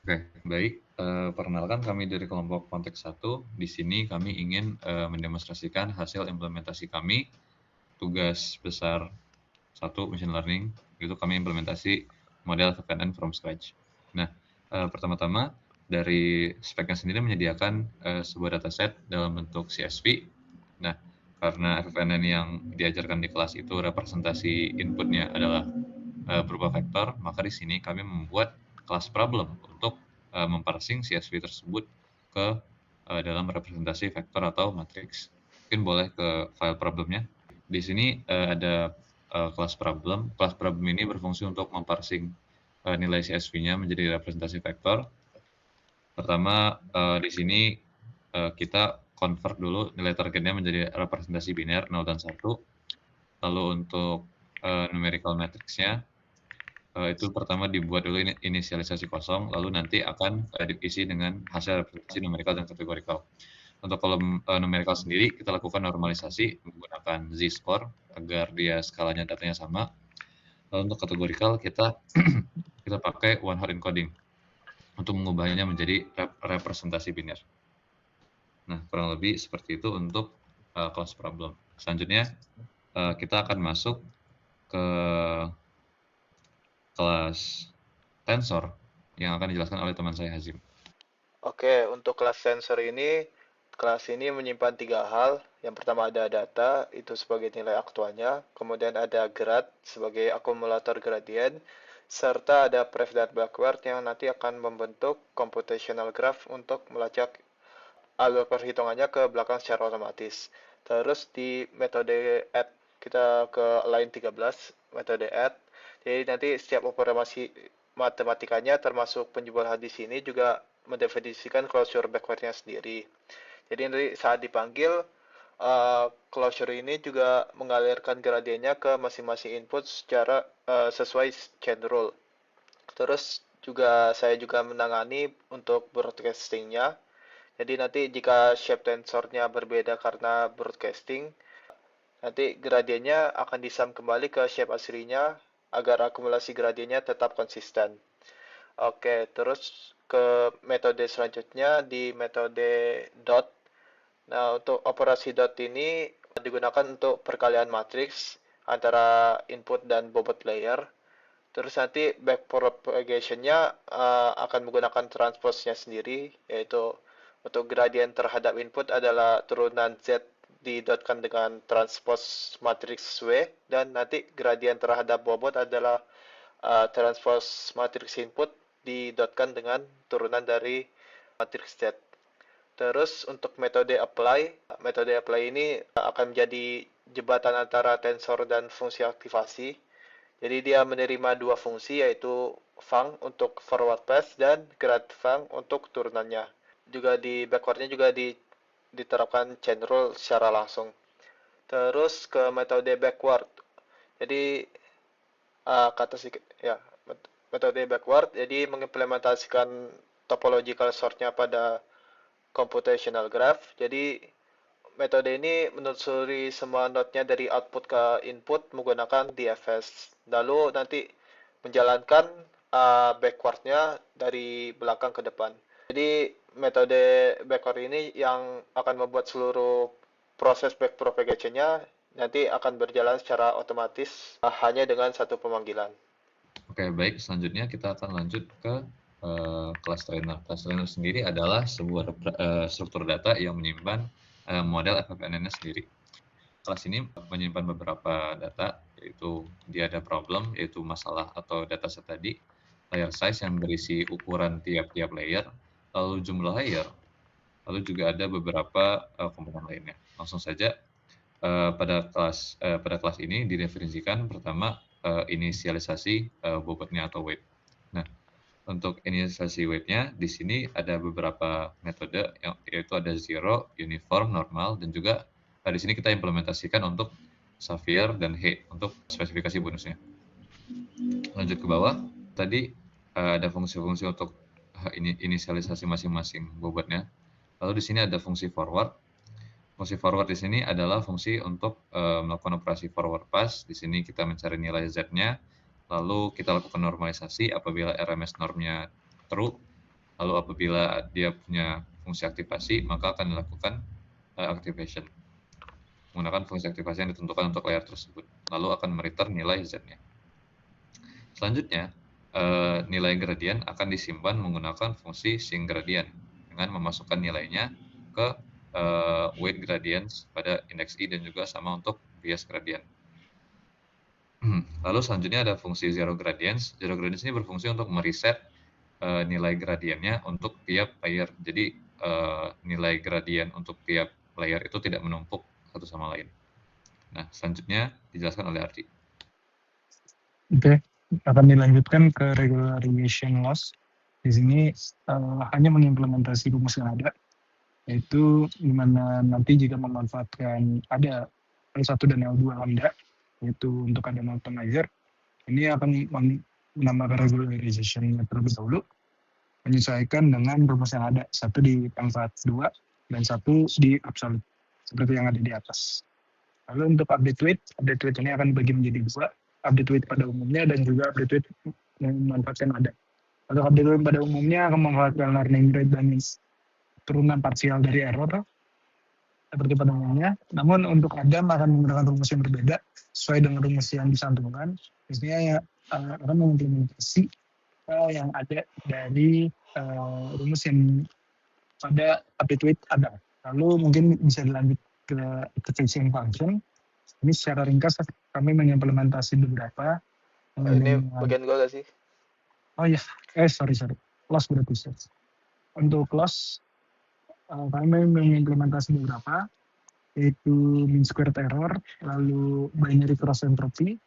Oke, baik. Perkenalkan kami dari kelompok konteks satu. Di sini kami ingin, mendemonstrasikan hasil implementasi kami, tugas besar satu machine learning, itu kami implementasi model FFNN from scratch. Nah, pertama-tama dari speknya sendiri menyediakan, sebuah dataset dalam bentuk CSV. Nah, karena FFNN yang diajarkan di kelas itu representasi inputnya adalah berupa vektor, maka di sini kami membuat kelas problem untuk memparsing CSV tersebut ke dalam representasi vektor atau matriks. Mungkin boleh ke file problemnya. Di sini ada kelas problem. Kelas problem ini berfungsi untuk memparsing nilai CSV-nya menjadi representasi vektor. Pertama, di sini kita convert dulu nilai targetnya menjadi representasi biner 0 dan 1. Lalu untuk numerical matrix-nya itu pertama dibuat dulu inisialisasi kosong, lalu nanti akan diisi dengan hasil representasi numerikal dan kategorikal. Untuk kolom numerikal sendiri kita lakukan normalisasi menggunakan z-score agar dia skalanya datanya sama. Lalu untuk kategorikal kita kita pakai one hot encoding untuk mengubahnya menjadi representasi biner. Nah, kurang lebih seperti itu untuk kelas problem. Selanjutnya kita akan masuk ke kelas tensor yang akan dijelaskan oleh teman saya Hazim. Oke, untuk kelas ini menyimpan tiga hal. Yang pertama ada data, itu sebagai nilai aktualnya. Kemudian ada grad sebagai akumulator gradien. Serta ada pref dan backward yang nanti akan membentuk computational graph untuk melacak alur perhitungannya ke belakang secara otomatis. Terus di metode add, kita ke line 13, metode add. Jadi nanti setiap operasi matematikanya termasuk penjumlahan di sini juga mendefinisikan closure backwardnya sendiri. Jadi nanti saat dipanggil, closure ini juga mengalirkan gradiennya ke masing-masing input secara sesuai chain rule. Terus saya juga menangani untuk broadcastingnya. Jadi nanti jika shape tensornya berbeda karena broadcasting, nanti gradiennya akan disam kembali ke shape aslinya agar akumulasi gradiennya tetap konsisten. Oke, terus ke metode selanjutnya di metode dot. Nah, untuk operasi dot ini digunakan untuk perkalian matriks antara input dan bobot layer. Terus nanti backpropagation-nya akan menggunakan transpose-nya sendiri, yaitu untuk gradien terhadap input adalah turunan Z didotkan dengan transpose matriks W, dan nanti gradien terhadap bobot adalah transpose matriks input didotkan dengan turunan dari matriks Z. Terus untuk metode apply ini akan menjadi jembatan antara tensor dan fungsi aktivasi. Jadi dia menerima dua fungsi yaitu func untuk forward pass dan grad func untuk turunannya. Juga di backwardnya juga diterapkan chain rule secara langsung. Terus ke metode backward. Jadi kata sedikit ya, metode backward jadi mengimplementasikan topological sortnya pada computational graph. Jadi metode ini menelusuri semua node-nya dari output ke input menggunakan DFS. Lalu nanti menjalankan backward-nya dari belakang ke depan. Jadi metode backward ini yang akan membuat seluruh proses backpropagation-nya nanti akan berjalan secara otomatis hanya dengan satu pemanggilan. Oke, baik. Selanjutnya kita akan lanjut ke kelas trainer. Kelas trainer sendiri adalah sebuah struktur data yang menyimpan model FFNN-nya sendiri. Kelas ini menyimpan beberapa data, yaitu dia ada problem, yaitu masalah atau dataset tadi, layer size yang berisi ukuran tiap-tiap layer, lalu jumlah layer, lalu juga ada beberapa komponen lainnya. Langsung saja pada kelas ini didefinisikan pertama inisialisasi bobotnya atau weight. Nah, untuk inisialisasi weight-nya di sini ada beberapa metode yaitu ada zero, uniform, normal, dan juga di sini kita implementasikan untuk Xavier dan He untuk spesifikasi bonusnya. Lanjut ke bawah, tadi ada fungsi-fungsi untuk inisialisasi masing-masing bobotnya. Lalu di sini ada fungsi forward. Fungsi forward di sini adalah fungsi untuk melakukan operasi forward pass. Di sini kita mencari nilai z-nya, lalu kita lakukan normalisasi apabila RMS normnya true, Lalu apabila dia punya fungsi aktivasi, maka akan dilakukan activation menggunakan fungsi aktivasi yang ditentukan untuk layer tersebut. Lalu akan mereturn nilai Z-nya. Selanjutnya, nilai gradient akan disimpan menggunakan fungsi sink gradient dengan memasukkan nilainya ke weight gradients pada indeks I dan juga sama untuk bias gradient. Lalu selanjutnya ada fungsi zero gradients. Zero gradients ini berfungsi untuk mereset nilai gradiennya untuk tiap layer. Jadi nilai gradient untuk tiap layer itu tidak menumpuk satu sama lain. Nah, selanjutnya dijelaskan oleh Ardi. Oke, akan dilanjutkan ke regularization loss. Di sini hanya mengimplementasi rumus yang ada, yaitu di mana nanti jika memanfaatkan ada L1 dan L2 lambda, yaitu untuk ada optimizer, ini akan menambahkan regularization terlebih dahulu, menyesuaikan dengan rumus yang ada, satu di pangkat 2 dan satu di absolute, seperti yang ada di atas. Lalu untuk update weight ini akan dibagi menjadi dua, update weight pada umumnya dan juga update weight yang memanfaatkan ada. Untuk update weight pada umumnya akan memanfaatkan learning rate dan turunan parsial dari error seperti pada umumnya. Namun untuk Adam akan menggunakan rumus yang berbeda sesuai dengan rumus yang disantumkan. Biasanya akan mengimplementasi yang ada dari rumus yang pada update weight ada. Lalu mungkin bisa dilanjut ke activation function. Ini secara ringkas kami mengimplementasi beberapa. Ini bagian gue gak sih? Oh iya, sorry. Loss berarti. Untuk loss, kami mengimplementasi beberapa, yaitu mean squared error, lalu binary cross entropy,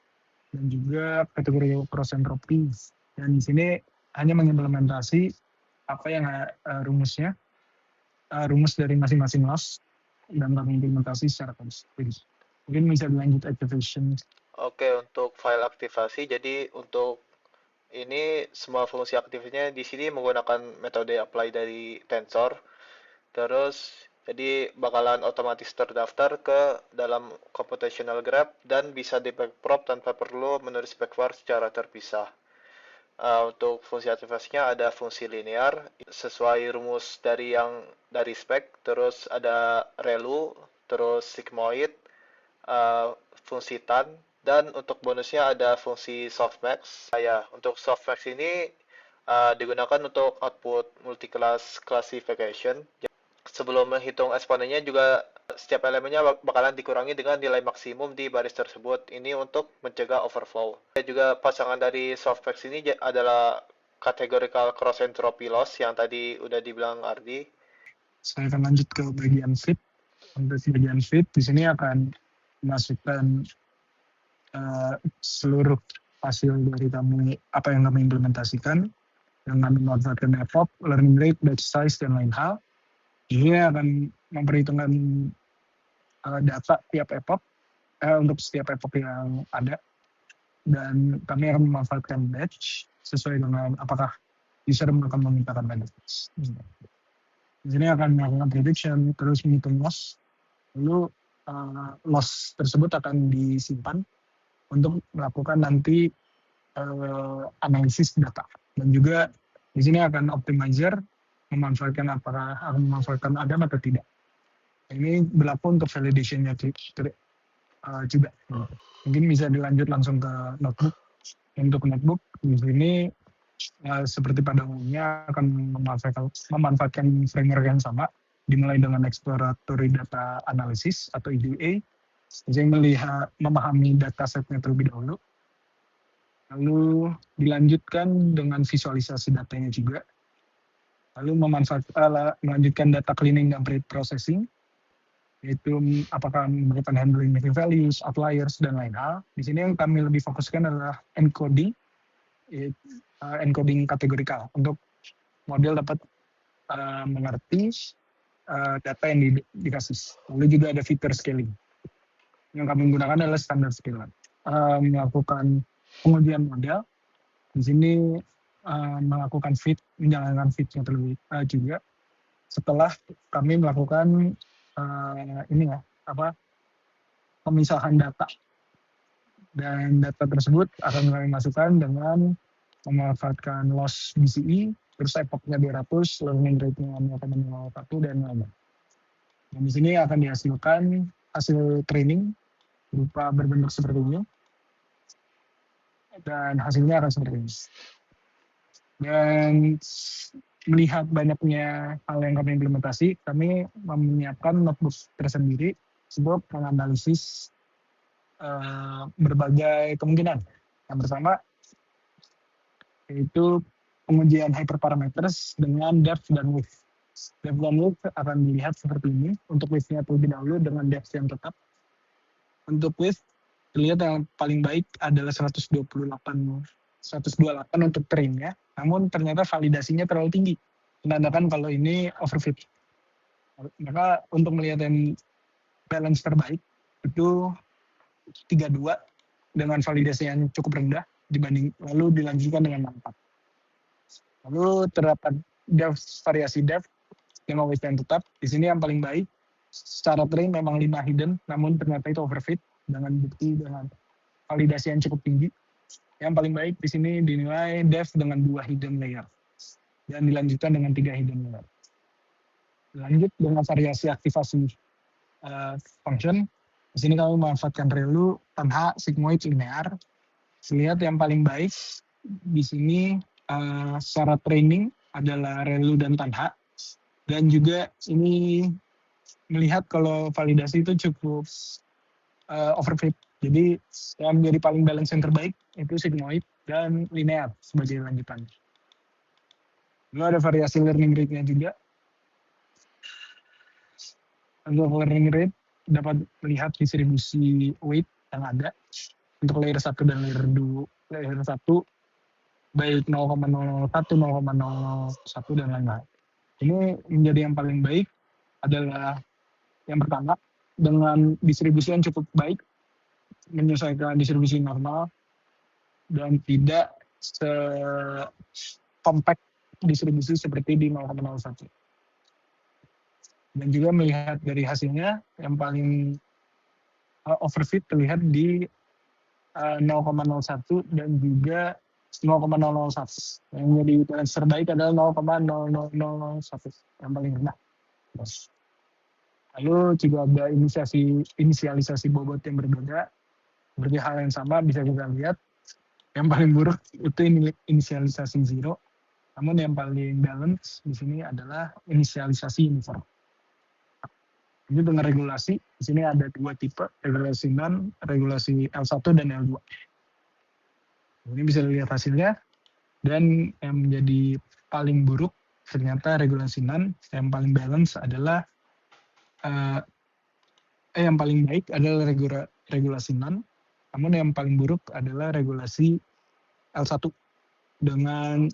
dan juga kategori cross entropy. Dan di sini hanya mengimplementasi apa yang rumusnya, rumus dari masing-masing loss, dan kami implementasi secara konsisten. Mungkin bisa dilanjut activation. Oke, untuk file aktivasi, jadi untuk ini semua fungsi aktifnya di sini menggunakan metode apply dari tensor. Terus jadi bakalan otomatis terdaftar ke dalam computational graph dan bisa di backprop tanpa perlu menulis backward secara terpisah. Untuk fungsi aktivasinya ada fungsi linear sesuai rumus dari spec, terus ada relu, terus sigmoid, fungsi tan, dan untuk bonusnya ada fungsi softmax. Untuk softmax ini digunakan untuk output multi-class classification. Sebelum menghitung eksponennya juga setiap elemennya bakalan dikurangi dengan nilai maksimum di baris tersebut. Ini untuk mencegah overflow. Juga pasangan dari softmax ini adalah categorical cross entropy loss yang tadi udah dibilang Ardi. Saya akan lanjut ke bagian fit. Untuk bagian fit, di sini akan masukkan seluruh hasil dari kami, apa yang kami implementasikan, yang kami memanfaatkan EPOP, learning rate, batch size, dan lain hal. Ini akan memperhitungkan data tiap EPOP, untuk setiap EPOP yang ada, dan kami akan memanfaatkan batch sesuai dengan apakah user akan memintakan benefits. Di sini akan melakukan prediction, terus menghitung loss, lalu loss tersebut akan disimpan untuk melakukan nanti analisis data, dan juga di sini akan optimizer memanfaatkan apakah akan memanfaatkan Adam atau tidak. Ini berlaku untuk validation-nya juga. Mungkin bisa dilanjut langsung ke notebook. Untuk notebook di sini seperti pada umumnya akan memanfaatkan framework yang sama, dimulai dengan exploratory data analysis atau EDA, jadi melihat memahami datasetnya terlebih dahulu, lalu dilanjutkan dengan visualisasi datanya juga, lalu melanjutkan data cleaning dan pre-processing, yaitu apakah memberikan handling missing values, outliers, dan lain hal. Di sini yang kami lebih fokuskan adalah encoding, encoding kategorikal, untuk model dapat mengerti data yang dikasih. Lalu juga ada feature scaling. Yang kami gunakan adalah standard scaling. Melakukan pengujian model, di sini melakukan fit, menjalankan fitnya terlebih juga. Setelah kami melakukan pemisahan data, dan data tersebut akan kami masukkan dengan memanfaatkan loss BCE, terus epochnya 200, learning rate-nya 0,01 dan lain-lain. Dan di sini akan dihasilkan hasil training berupa berbentuk seperti ini, dan hasilnya akan seperti ini. Dan melihat banyaknya hal yang kami implementasi, kami menyiapkan notebook tersendiri untuk menganalisis berbagai kemungkinan. Yang pertama yaitu pengujian hyperparameters dengan depth dan width. Depth dan width akan dilihat seperti ini. Untuk width-nya terlebih dahulu dengan depth yang tetap. Untuk width, terlihat yang paling baik adalah 128 untuk train-nya. Namun ternyata validasinya terlalu tinggi. Menandakan kalau ini overfit. Maka untuk melihat yang balance terbaik itu 32 dengan validasi yang cukup rendah lalu dilanjutkan dengan 64. Lalu terdapat variasi depth dengan width yang tetap. Di sini yang paling baik secara train memang 5 hidden, namun ternyata itu overfit dengan bukti dengan validasi yang cukup tinggi. Yang paling baik di sini dinilai depth dengan 2 hidden layer dan dilanjutkan dengan 3 hidden layer. Lanjut dengan variasi aktivasi function. Di sini kami memanfaatkan ReLU, tanha, sigmoid, linear. Lihat yang paling baik di sini secara training adalah ReLU dan tanha. Dan juga ini melihat kalau validasi itu cukup overfit. Jadi yang menjadi paling balance yang terbaik itu sigmoid dan linear sebagai lanjutan. Lalu ada variasi learning rate-nya juga. Untuk learning rate dapat melihat distribusi weight yang ada untuk layer 1 dan layer 2, layer 1 baik 0,01, 0,01 dan lain-lain. Ini menjadi yang paling baik adalah yang pertama dengan distribusi yang cukup baik, menyesuaikan distribusi normal dan tidak compact distribusi seperti di 0,01. Dan juga melihat dari hasilnya yang paling overfit terlihat di 0,01 dan juga 0,001. Yang menjadi balance terbaik adalah 0,0001 yang paling rendah. Lalu juga ada inisialisasi bobot yang berbeda. Seperti hal yang sama bisa kita lihat. Yang paling buruk itu inisialisasi 0. Namun yang paling balance di sini adalah inisialisasi uniform. Ini dengan regulasi, di sini ada 2 tipe, regulasi non, regulasi L1 dan L2. Ini bisa dilihat hasilnya, dan yang menjadi paling buruk ternyata regulasi non, yang paling balance adalah, yang paling baik adalah regulasi non, namun yang paling buruk adalah regulasi L1 dengan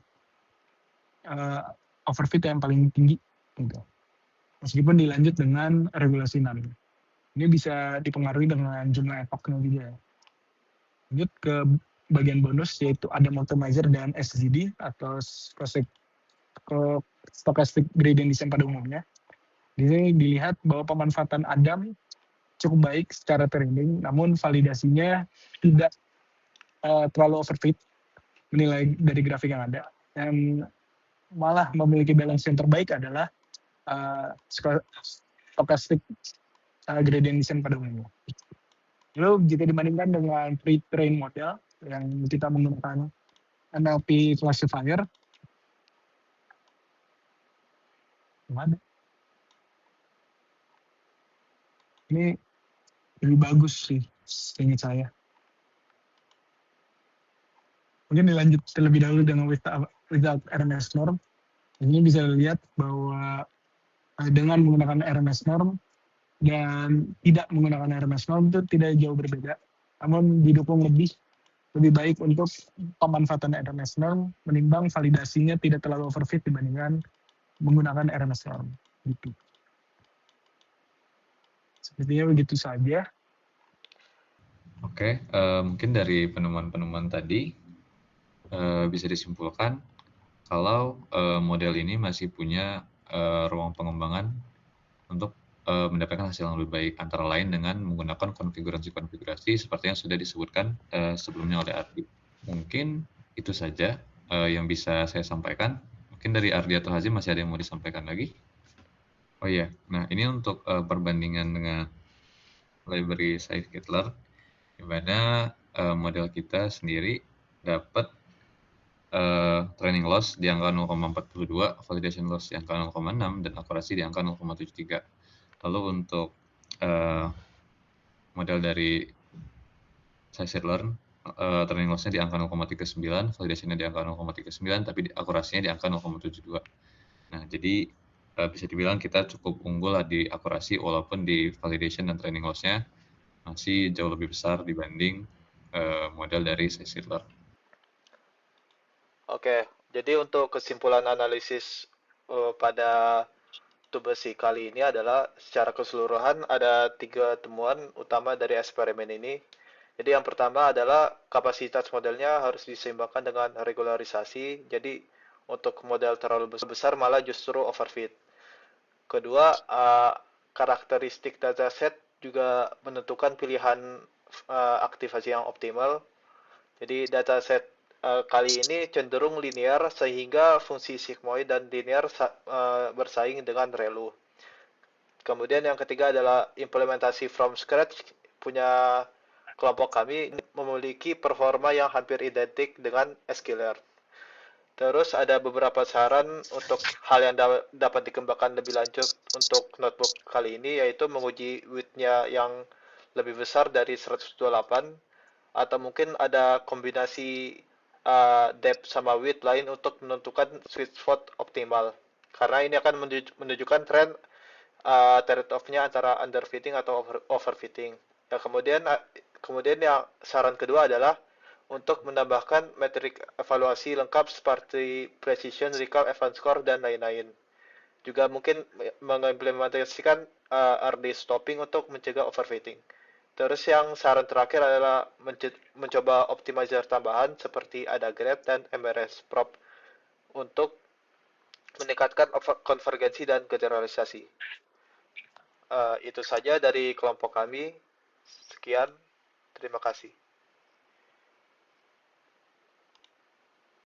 overfit yang paling tinggi. Gitu. Meskipun dilanjut dengan regulasi non. Ini bisa dipengaruhi dengan jumlah epochnya juga. Lanjut ke bagian bonus yaitu Adam Optimizer dan SGD atau Stochastic Gradient Descent pada umumnya. Di sini dilihat bahwa pemanfaatan Adam cukup baik secara training, namun validasinya tidak terlalu overfit menilai dari grafik yang ada. Dan malah memiliki balance yang terbaik adalah Stochastic Gradient Descent pada umumnya. Lalu jika dibandingkan dengan pre-train model yang kita menggunakan NLP classifier, ini lebih bagus sih, seingat saya. Mungkin dilanjut terlebih dahulu dengan without RMS norm. Ini bisa dilihat bahwa dengan menggunakan RMS norm dan tidak menggunakan RMS norm itu tidak jauh berbeda. Namun didukung lebih baik untuk pemanfaatan RMS norm menimbang validasinya tidak terlalu overfit dibandingkan menggunakan RMS norm. Gitu. Sepertinya begitu saja. Oke, mungkin dari penemuan-penemuan tadi bisa disimpulkan kalau model ini masih punya ruang pengembangan untuk mendapatkan hasil yang lebih baik, antara lain dengan menggunakan konfigurasi-konfigurasi seperti yang sudah disebutkan sebelumnya oleh Ardi. Mungkin itu saja yang bisa saya sampaikan. Mungkin dari Ardi atau Hazim masih ada yang mau disampaikan lagi? Oh iya, nah ini untuk perbandingan dengan library Scikit-learn, di mana model kita sendiri dapat training loss di angka 0,42, validation loss di angka 0,6, dan akurasi di angka 0,73. Lalu untuk model dari Scikit-learn, training loss-nya di angka 0,39, validation-nya di angka 0,39, tapi akurasinya di angka 0,72. Nah, jadi bisa dibilang kita cukup unggul lah di akurasi, walaupun di validation dan training loss-nya masih jauh lebih besar dibanding model dari Scikit-learn. Oke, jadi untuk kesimpulan analisis pada Tubesi kali ini adalah secara keseluruhan ada 3 temuan utama dari eksperimen ini. Jadi yang pertama adalah kapasitas modelnya harus diseimbangkan dengan regularisasi. Jadi untuk model terlalu besar malah justru overfit. Kedua, karakteristik dataset juga menentukan pilihan aktivasi yang optimal. Jadi dataset kali ini cenderung linear sehingga fungsi sigmoid dan linear bersaing dengan ReLU. Kemudian yang ketiga adalah implementasi from scratch. Punya kelompok kami memiliki performa yang hampir identik dengan sklearn. Terus ada beberapa saran untuk hal yang dapat dikembangkan lebih lanjut untuk notebook kali ini, yaitu menguji width-nya yang lebih besar dari 128, atau mungkin ada kombinasi depth sama width lain untuk menentukan sweet spot optimal. Karena ini akan menunjukkan tren trade-off-nya antara underfitting atau overfitting. Nah, kemudian yang saran kedua adalah untuk menambahkan metrik evaluasi lengkap seperti precision, recall, advanced score, dan lain-lain. Juga mungkin mengimplementasikan RD stopping untuk mencegah overfitting. Terus yang saran terakhir adalah mencoba optimizer tambahan seperti AdaGrad dan MRS Prop untuk meningkatkan konvergensi dan generalisasi. Itu saja dari kelompok kami. Sekian, terima kasih.